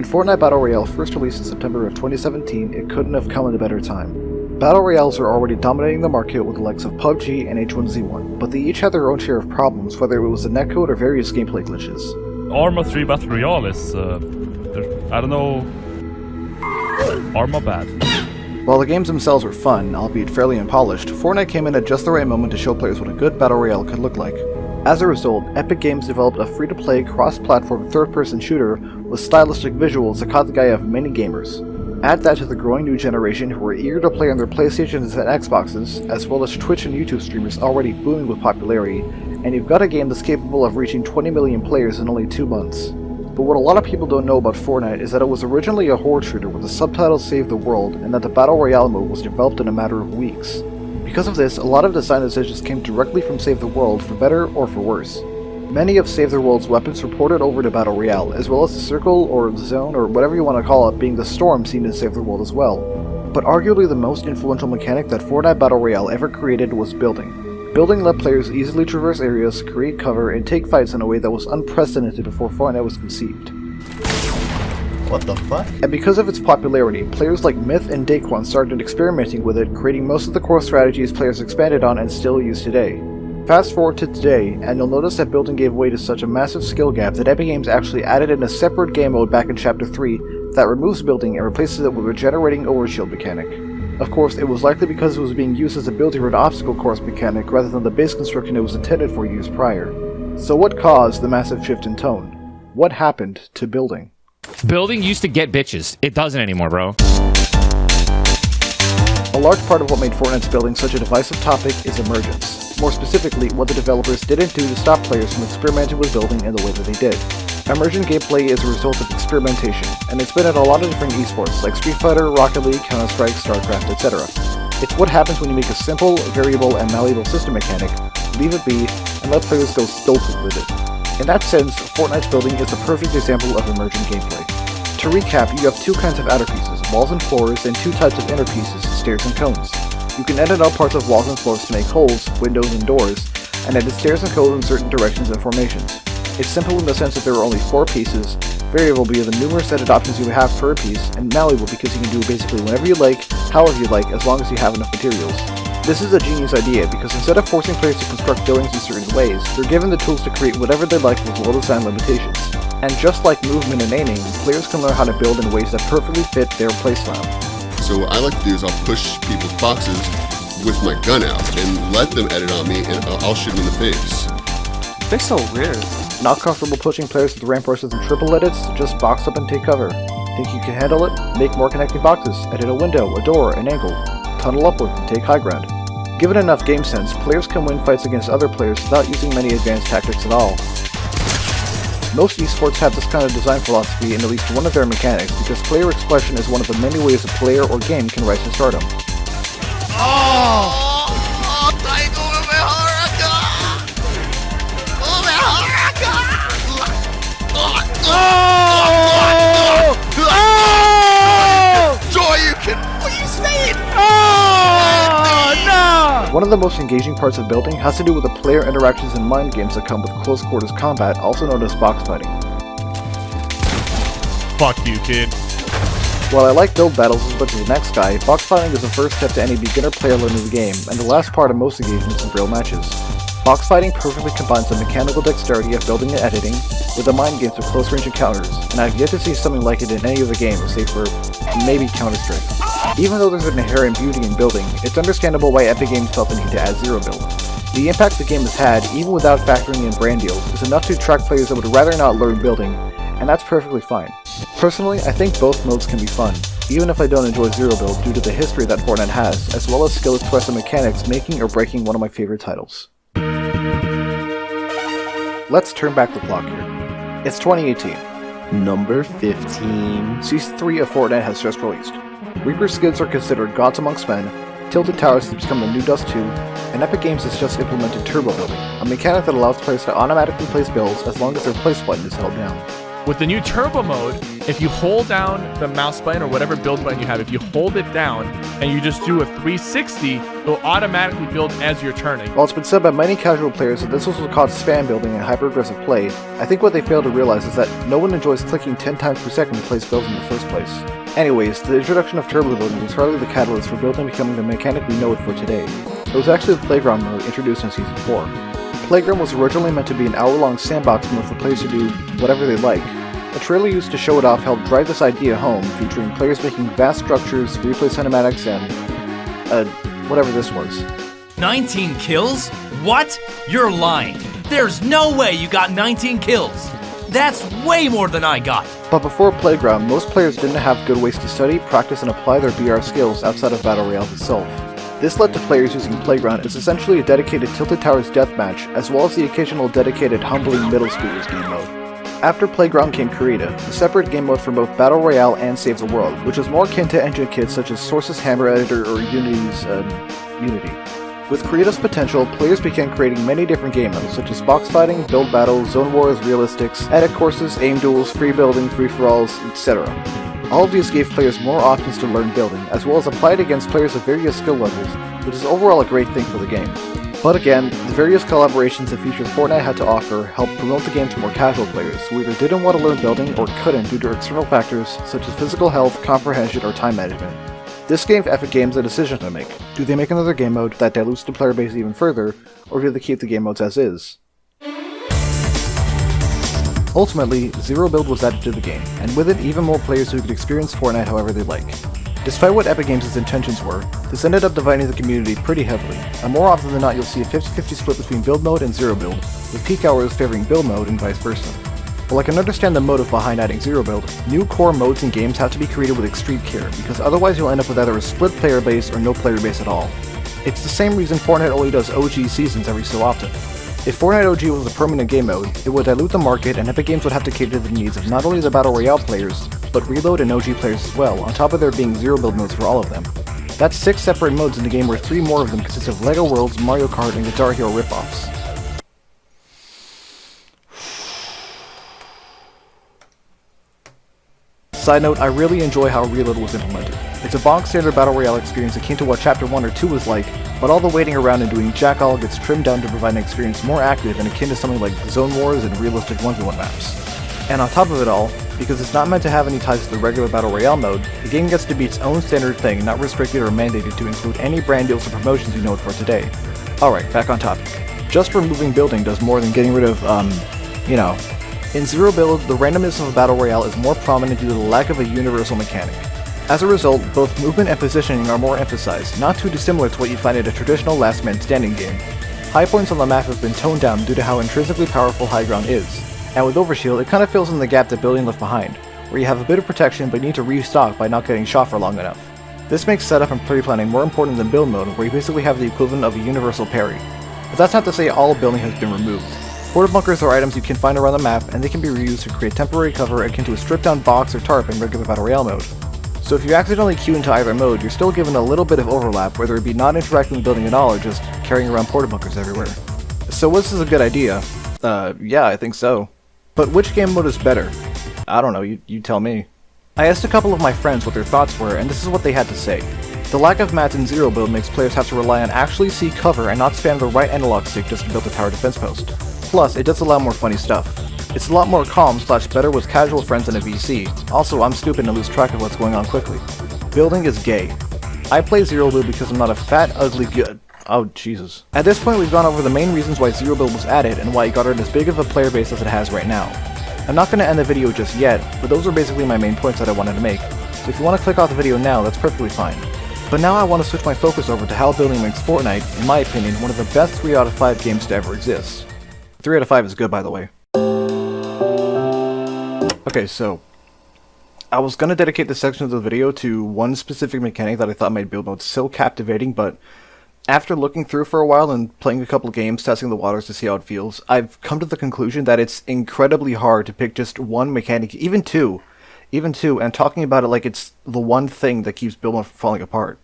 When Fortnite Battle Royale first released in September of 2017, it couldn't have come at a better time. Battle Royales are already dominating the market with the likes of PUBG and H1Z1, but they each had their own share of problems, whether it was the netcode or various gameplay glitches. Arma 3 Battle Royale is, I don't know, Arma bad. While the games themselves were fun, albeit fairly unpolished, Fortnite came in at just the right moment to show players what a good Battle Royale could look like. As a result, Epic Games developed a free-to-play, cross-platform third-person shooter with stylistic visuals that caught the eye of many gamers. Add that to the growing new generation who are eager to play on their PlayStations and Xboxes, as well as Twitch and YouTube streamers already booming with popularity, and you've got a game that's capable of reaching 20 million players in only 2 months. But what a lot of people don't know about Fortnite is that it was originally a horde shooter with the subtitle Save the World, and that the Battle Royale mode was developed in a matter of weeks. Because of this, a lot of design decisions came directly from Save the World, for better or for worse. Many of Save the World's weapons were ported over to Battle Royale, as well as the circle or zone or whatever you want to call it being the storm seen in Save the World as well. But arguably the most influential mechanic that Fortnite Battle Royale ever created was building. Building let players easily traverse areas, create cover, and take fights in a way that was unprecedented before Fortnite was conceived. What the fuck? And because of its popularity, players like Myth and Daquan started experimenting with it, creating most of the core strategies players expanded on and still use today. Fast forward to today, and you'll notice that building gave way to such a massive skill gap that Epic Games actually added in a separate game mode back in Chapter 3 that removes building and replaces it with a regenerating overshield mechanic. Of course, it was likely because it was being used as a build-your-own obstacle course mechanic rather than the base construction it was intended for use prior. So what caused the massive shift in tone? What happened to building? Building used to get bitches. It doesn't anymore, bro. A large part of what made Fortnite's building such a divisive topic is emergence. More specifically, what the developers didn't do to stop players from experimenting with building in the way that they did. Emergent gameplay is a result of experimentation, and it's been in a lot of different esports like Street Fighter, Rocket League, Counter-Strike, StarCraft, etc. It's what happens when you make a simple, variable, and malleable system mechanic, leave it be, and let players go stupid with it. In that sense, Fortnite's building is a perfect example of emergent gameplay. To recap, you have two kinds of outer pieces, walls and floors, and two types of inner pieces, stairs and cones. You can edit out parts of walls and floors to make holes, windows, and doors, and edit stairs and cones in certain directions and formations. It's simple in the sense that there are only 4 pieces, variable via the numerous edit options you have per piece, and malleable because you can do basically whenever you like, however you like, as long as you have enough materials. This is a genius idea because instead of forcing players to construct buildings in certain ways, they're given the tools to create whatever they like with well-designed limitations. And just like movement and aiming, players can learn how to build in ways that perfectly fit their playstyle. So what I like to do is I'll push people's boxes with my gun out and let them edit on me and I'll shoot them in the face. They're so weird. Not comfortable pushing players with ramp rushes and triple edits? Just box up and take cover. Think you can handle it? Make more connecting boxes, edit a window, a door, an angle, tunnel upward, and take high ground. Given enough game sense, players can win fights against other players without using many advanced tactics at all. Most esports have this kind of design philosophy in at least one of their mechanics because player expression is one of the many ways a player or game can rise to stardom. One of the most engaging parts of building has to do with the player interactions and mind games that come with close quarters combat, also known as box fighting. Fuck you, kid. While I like build battles as much as the next guy, box fighting is the first step to any beginner player learning the game, and the last part of most engagements in real matches. Box fighting perfectly combines the mechanical dexterity of building and editing with the mind games of close range encounters, and I've yet to see something like it in any other game, save for maybe Counter-Strike. Even though there's an inherent beauty in building, it's understandable why Epic Games felt the need to add Zero Build. The impact the game has had, even without factoring in brand deals, is enough to attract players that would rather not learn building, and that's perfectly fine. Personally, I think both modes can be fun, even if I don't enjoy Zero Build due to the history that Fortnite has, as well as skill expressed in mechanics making or breaking one of my favorite titles. Let's turn back the clock here. It's 2018. Number 15. Season 3 of Fortnite has just released. Reaper skins are considered gods amongst men, Tilted Towers has become the new Dust 2, and Epic Games has just implemented Turbo Building, a mechanic that allows players to automatically place builds as long as their place button is held down. With the new Turbo mode, if you hold down the mouse button or whatever build button you have, if you hold it down and you just do a 360, it'll automatically build as you're turning. While it's been said by many casual players that this was what caused spam building and hyper-aggressive play, I think what they fail to realize is that no one enjoys clicking 10 times per second to place builds in the first place. Anyways, the introduction of turbo building was hardly the catalyst for building becoming the mechanic we know it for today. It was actually the playground mode introduced in Season 4. Playground was originally meant to be an hour-long sandbox mode for players to do whatever they like. A trailer used to show it off helped drive this idea home, featuring players making vast structures, replay cinematics, and whatever this was. 19 kills? What? You're lying. There's no way you got 19 kills. That's way more than I got. But before Playground, most players didn't have good ways to study, practice, and apply their BR skills outside of Battle Royale itself. This led to players using Playground as essentially a dedicated Tilted Towers deathmatch, as well as the occasional dedicated Humbling Middle Schoolers game mode. After Playground came Creative, a separate game mode for both Battle Royale and Save the World, which was more akin to engine kits such as Source's Hammer Editor or Unity's Unity. With Creative's potential, players began creating many different game modes such as box fighting, build battles, zone wars, realistics, edit courses, aim duels, free building, free-for-alls, etc. All of these gave players more options to learn building, as well as apply it against players of various skill levels, which is overall a great thing for the game. But again, the various collaborations and features Fortnite had to offer helped promote the game to more casual players who either didn't want to learn building or couldn't due to external factors such as physical health, comprehension, or time management. This gave Epic Games a decision to make. Do they make another game mode that dilutes the player base even further, or do they keep the game modes as is? Ultimately, Zero Build was added to the game, and with it even more players who could experience Fortnite however they like. Despite what Epic Games' intentions were, this ended up dividing the community pretty heavily, and more often than not you'll see a 50-50 split between build mode and zero build, with peak hours favoring build mode and vice versa. While I can understand the motive behind adding zero build, new core modes and games have to be created with extreme care, because otherwise you'll end up with either a split player base or no player base at all. It's the same reason Fortnite only does OG seasons every so often. If Fortnite OG was a permanent game mode, it would dilute the market and Epic Games would have to cater to the needs of not only the Battle Royale players, but Reload and OG players as well, on top of there being zero build modes for all of them. That's 6 separate modes in the game where 3 more of them consist of LEGO Worlds, Mario Kart, and Guitar Hero ripoffs. Side note, I really enjoy how Reload was implemented. It's a bonk standard Battle Royale experience akin to what Chapter 1 or 2 was like, but all the waiting around and doing jack all gets trimmed down to provide an experience more active and akin to something like Zone Wars and realistic 1v1 maps. And on top of it all, because it's not meant to have any ties to the regular Battle Royale mode, the game gets to be its own standard thing, not restricted or mandated to include any brand deals or promotions you know it for today. Alright, back on topic. Just removing building does more than getting rid of, In Zero Build, the randomness of a Battle Royale is more prominent due to the lack of a universal mechanic. As a result, both movement and positioning are more emphasized, not too dissimilar to what you'd find in a traditional last man standing game. High points on the map have been toned down due to how intrinsically powerful high ground is, and with Overshield it kind of fills in the gap that building left behind, where you have a bit of protection but need to restock by not getting shot for long enough. This makes setup and play planning more important than build mode, where you basically have the equivalent of a universal parry. But that's not to say all building has been removed. Porta bunkers are items you can find around the map, and they can be reused to create temporary cover akin to a stripped down box or tarp in regular Battle Royale mode. So if you accidentally queue into either mode, you're still given a little bit of overlap, whether it be not interacting with building at all or just carrying around porta bunkers everywhere. So this is a good idea. Yeah, I think so. But which game mode is better? I don't know, you tell me. I asked a couple of my friends what their thoughts were, and this is what they had to say. The lack of mats in Zero Build makes players have to rely on actually see cover and not spam the right analog stick just to build a tower defense post. Plus, it does allow more funny stuff. It's a lot more calm/better with casual friends than a VC. Also, I'm stupid and lose track of what's going on quickly. Building is gay. I play Zero Build because I'm not a fat, ugly Oh, Jesus. At this point, we've gone over the main reasons why Zero Build was added and why it garnered as big of a player base as it has right now. I'm not going to end the video just yet, but those are basically my main points that I wanted to make. So if you want to click off the video now, that's perfectly fine. But now I want to switch my focus over to how building makes Fortnite, in my opinion, one of the best 3 out of 5 games to ever exist. 3 out of 5 is good, by the way. Okay, so I was going to dedicate this section of the video to one specific mechanic that I thought made build mode so captivating, but after looking through for a while and playing a couple of games, testing the waters to see how it feels, I've come to the conclusion that it's incredibly hard to pick just one mechanic, even two, and talking about it like it's the one thing that keeps build mode from falling apart.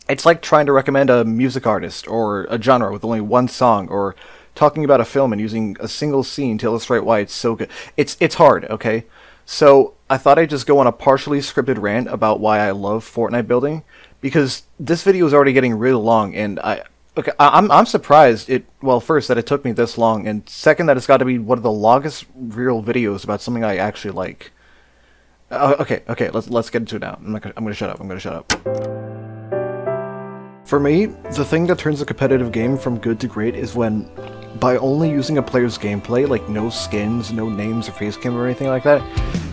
It's like trying to recommend a music artist, or a genre with only one song, or talking about a film and using a single scene to illustrate why it's so good. It's hard, okay? So I thought I'd just go on a partially scripted rant about why I love Fortnite building, because this video is already getting really long, and I'm surprised first that it took me this long, and second that it's got to be one of the longest real videos about something I actually like. Okay, let's get into it now. I'm gonna shut up. For me, the thing that turns a competitive game from good to great is when, by only using a player's gameplay, like no skins, no names or face cam or anything like that,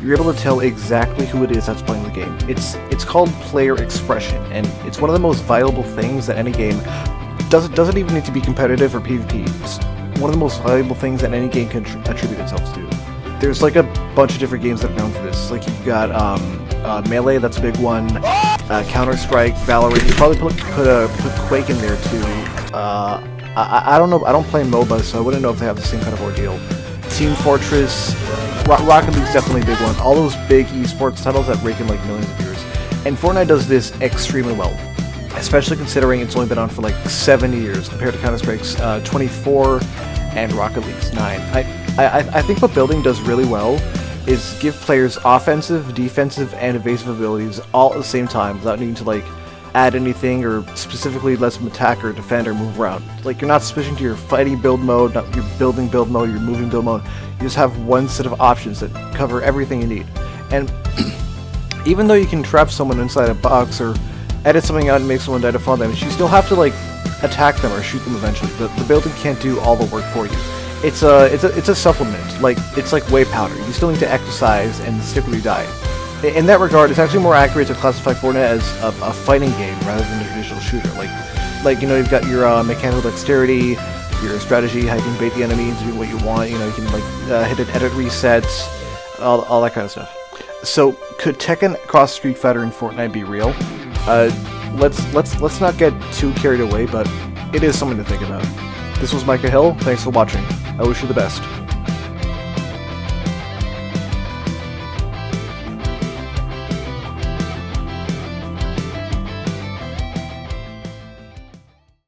you're able to tell exactly who it is that's playing the game. It's called player expression, and it's one of the most valuable things that any game doesn't even need to be competitive or PvP. It's one of the most valuable things that any game can attribute itself to. There's like a bunch of different games that are known for this. Like you've got Melee, that's a big one. Counter-Strike, Valorant. You probably put Quake in there too. I don't know. I don't play MOBA, so I wouldn't know if they have the same kind of ordeal. Team Fortress, Rocket League's definitely a big one. All those big esports titles that rake in like millions of viewers. And Fortnite does this extremely well, especially considering it's only been on for like 7 years compared to Counter-Strike's 24 and Rocket League's 9. I think what building does really well is give players offensive, defensive, and evasive abilities all at the same time without needing to like add anything or specifically lets them attack or defend or move around. Like you're not switching to your fighting build mode, not your building build mode, your moving build mode. You just have one set of options that cover everything you need. And even though you can trap someone inside a box or edit something out and make someone die to fall damage, you still have to like attack them or shoot them eventually. The building can't do all the work for you. It's a supplement. Like it's like whey powder. You still need to exercise and stick with your diet. In that regard, it's actually more accurate to classify Fortnite as a fighting game rather than a traditional shooter. Like you know, you've got your mechanical dexterity, your strategy, how you can bait the enemy into doing what you want. You know, you can like hit an edit resets, all that kind of stuff. So could Tekken cross Street Fighter and Fortnite be real? Let's not get too carried away, but it is something to think about. This was Micah Hill. Thanks for watching. I wish you the best.